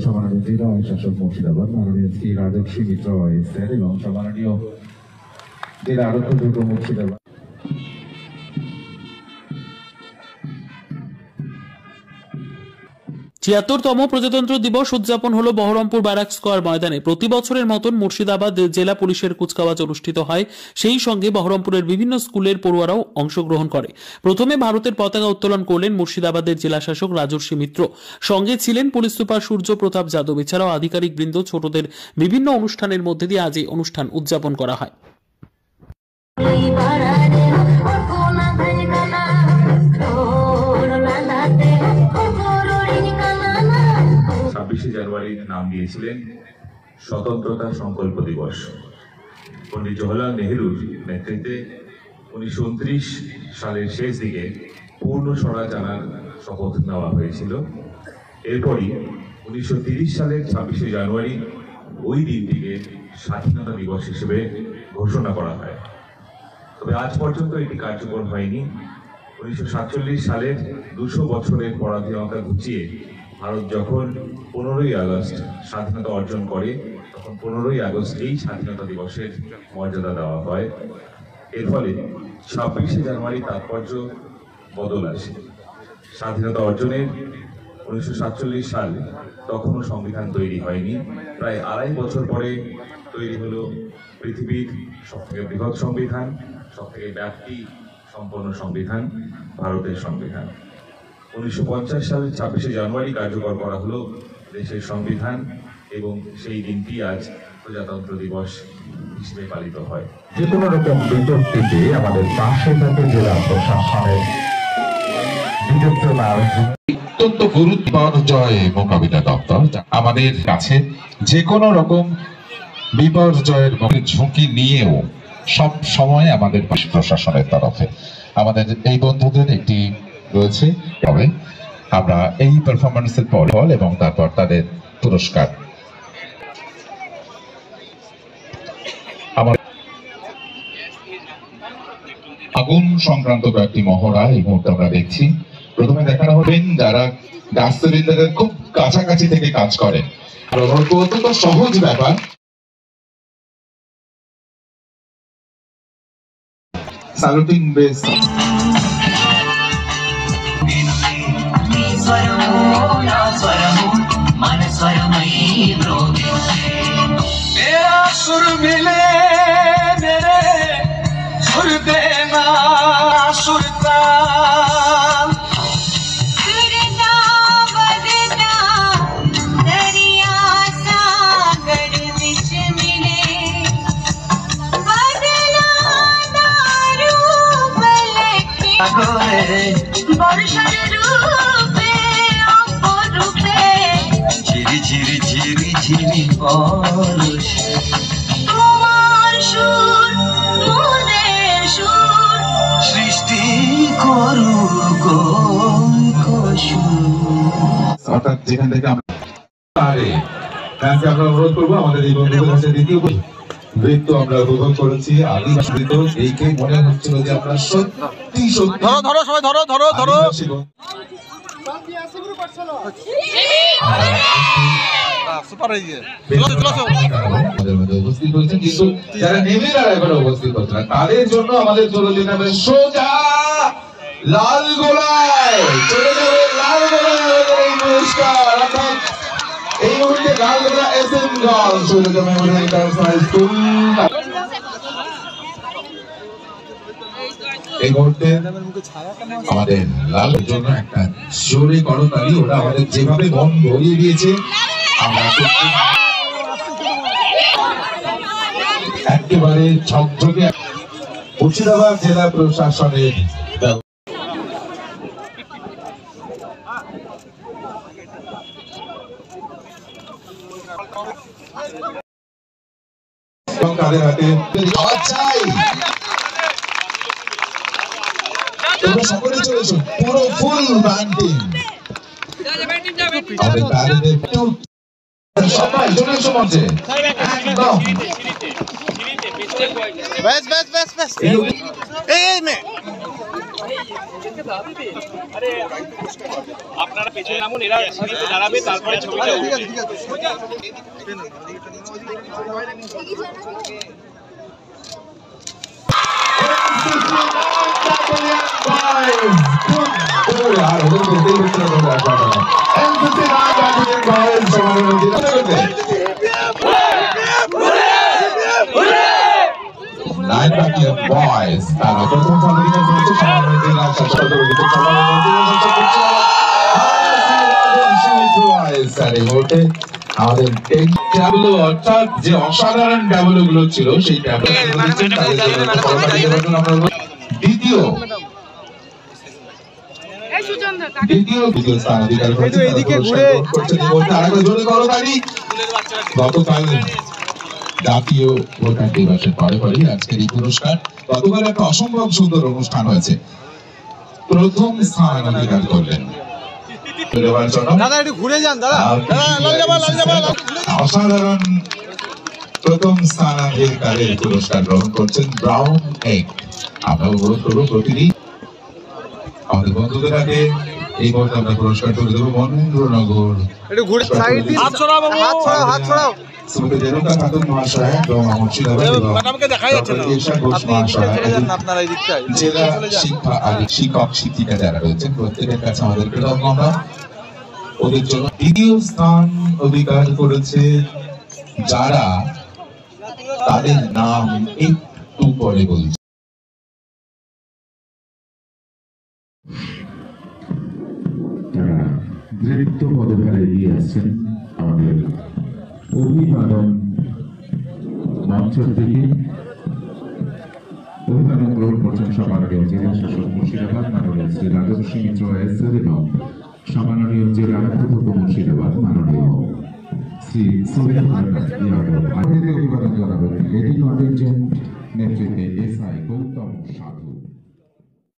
সম্মাননীয় জেলা শাসক মুর্শিদাবাদ মাননীয় শ্রী রাজশ্রী মিত্র স্যার এবং সম্মাননীয় জেলা আরক্ষী দুর্গ মুর্শিদাবাদ। ছিয়াত্তরতম প্রজাতন্ত্র দিবস উদযাপন হলো বহরমপুর ব্যারাক স্কয়ার ময়দানে। প্রতি বছরের মতন মুর্শিদাবাদ জেলা পুলিশের কুচকাওয়াজ অনুষ্ঠিত হয়। সেই সঙ্গে বহরমপুরের বিভিন্ন স্কুলের পড়ুয়ারাও অংশগ্রহণ করে। প্রথমে ভারতের পতাকা উত্তোলন করলেন মুর্শিদাবাদের জেলা শাসক রাজর্ষি মিত্র। সঙ্গে ছিলেন পুলিশ সুপার সূর্য প্রতাপ যাদব। এছাড়াও আধিকারিক বৃন্দ। ছোটদের বিভিন্ন অনুষ্ঠানের মধ্যে দিয়ে আজ এই অনুষ্ঠান উদযাপন করা হয়। 26 জানুয়ারি নাম দিয়েছিলেন স্বতন্ত্রতা সংকল্প দিবস। পণ্ডিত জওহরলাল নেহরুর নেতৃত্বে 1929 সালের শেষ দিকে পূর্ণ স্বরাজ আনার শপথ নেওয়া হয়েছিল। এরপরই 1930 সালের 26 জানুয়ারি ওই দিনটিকে স্বাধীনতা দিবস হিসেবে ঘোষণা করা হয়। তবে আজ পর্যন্ত এটি কার্যকর হয়নি। 1947 সালের 200 বছরের পরাধীনতা ঘুচিয়ে ভারত যখন 15ই আগস্ট স্বাধীনতা অর্জন করে, তখন 15ই আগস্ট এই স্বাধীনতা দিবসের মর্যাদা দেওয়া হয়। এর ফলে 26 জানুয়ারি তাৎপর্য বদল আসে। স্বাধীনতা অর্জনের 1947 সাল, তখনও সংবিধান তৈরি হয়নি। প্রায় 2.5 বছর পরে তৈরি হলো পৃথিবীর সবথেকে বৃহৎ সংবিধান, সবথেকে ব্যাপ্তি সম্পন্ন সংবিধান, ভারতের সংবিধান। 1950 সালের 26 জানুয়ারি কার্যকর করা হলো দেশের সংবিধান এবং সেই দিনটি আজ প্রজাতন্ত্র দিবস হিসেবে পালিত হয়। যে কোনো রকম বিপত্তিতে আমাদের পাশে থাকে জেলা প্রশাসনের অত্যন্ত বিপর্যয় মোকাবিলা দপ্তর আমাদের কাছে যে কোনো রকম বিপর্যয়ের ঝুঁকি নিয়েও সব সময় আমাদের প্রশাসনের তরফে আমাদের এই বন্ধুদের একটি রয়েছে। তবে আমরা এই পারফরমেন্সের ফল এবং তারপর তাদের পুরস্কার আগুন সংক্রান্ত কয়েকটি মহড়া এই মুহূর্তে আমরা দেখছি। প্রথমে দেখানো হবেন যারা গ্যাস সিলিন্ডারের খুব কাছাকাছি থেকে কাজ করেন। অত্যন্ত সহজ ব্যাপার। সালুটিং বেস सुर मिले मेरे सुर देना सुरतान सुरना बदना दरिया सागर विच मिले बदला दारू पलटे वर्षर रूपे अपरूपे झिरी झिरी झिरी झिरी बरस তোমার সুর মোদের সুর সৃষ্টি করুক অর্থাৎ যেখান থেকে আমরা অনুরোধ করবো আমাদের এই বন্ধুদের কাছে দ্বিতীয় নৃত্য আমরা উপভোগ করেছি। আদিবাসী নৃত্য এইকে মনে হচ্ছিল যে আমরা সত্যি সত্যি ধরো সবাই ধরো ধরো ধরো উপস্থিত হচ্ছেন, কিন্তু যারা নেমে যারা এবার উপস্থিত হচ্ছে না তাদের জন্য আমাদের চলে যেতে হবে সোজা লালগোলায়। চলে যাবে লালগোলায় এই পুরস্কার, অর্থাৎ এই মুহূর্তে লালগোলা এসএম গার্লস চলে যাবে ইন্টারন্যাশনাল স্কুল। এই মুহূর্তে আমাদের লালের জন্য একটা জোরে করতালি। ওরা আমাদের যেভাবে মন ভরিয়ে দিয়েছে, আমরা একেবারে ঝকঝকে। মুর্শিদাবাদ জেলা প্রশাসনের তাদের হাতে তোমরা সকলে চলেছো পুরো ফুল ব্যান্ড টিম। আমাদের ব্যান্ডের সবাই চলে এসো মঞ্চে একদম। বেশ বেশ বেশ বেশ এই মে আপনারা পেছনে নামুন, এরা সিঁড়িতে দাঁড়াবে, তারপরে ছবিটা উঠবে। Nine Battalion Boys, তারা প্রথম সামরিক করেছে সামরিক জেলা শাসক দপ্তরের আমাদের ট্যাবলো অর্থাৎ যে অসাধারণ ট্যাবলো গুলো ছিল সেই ট্যাবলো দ্বিতীয় স্থান অধিকার করেছে। গতকাল জাতীয় ভোটার দিবসের পরে পরেই আজকের এই পুরস্কার, গতকাল একটা অসম্ভব সুন্দর অনুষ্ঠান হয়েছে, প্রথম স্থান অধিকার করলেন অসাধারণ প্রথম স্থান অধিকারের পুরস্কার গ্রহণ করছেন ব্রাউন এগ। আমরা অনুরোধ করবো প্রতিদিন আমাদের বন্ধুদের হাতে এই মুহূর্তে আমরা পুরস্কার তুলে দেবো। মহেন্দ্রনগর রেণুকা খাতুন মহাশয় এবং মুর্শিদাবাদ জেলা শিক্ষা শিক্ষক শিক্ষিকা যারা রয়েছেন প্রত্যেকের কাছে আমাদের কৃতজ্ঞতা। ওদের জন্য দ্বিতীয় স্থান অধিকার করেছে যারা, তাদের নাম একটু পরে বলছে। তারা দৃপ্ত পদধারে এগিয়ে আসছেন। আমাদের অভিবাদন মঞ্চ থেকে অভিবাদন গ্রহণ করছেন সমাননীয় জেলা শাসক মুর্শিদাবাদ মাননীয় শ্রী রাজর্ষি মিত্র এসআর এবং সমাননীয় জেলা আরক্ষক মুর্শিদাবাদ মাননীয় শ্রী সুরেন্দ্র যাদব। অভিবাদন জানাবেন লেডি কন্টিনজেন্ট নেতৃত্বে এসআই গৌতম সাধু।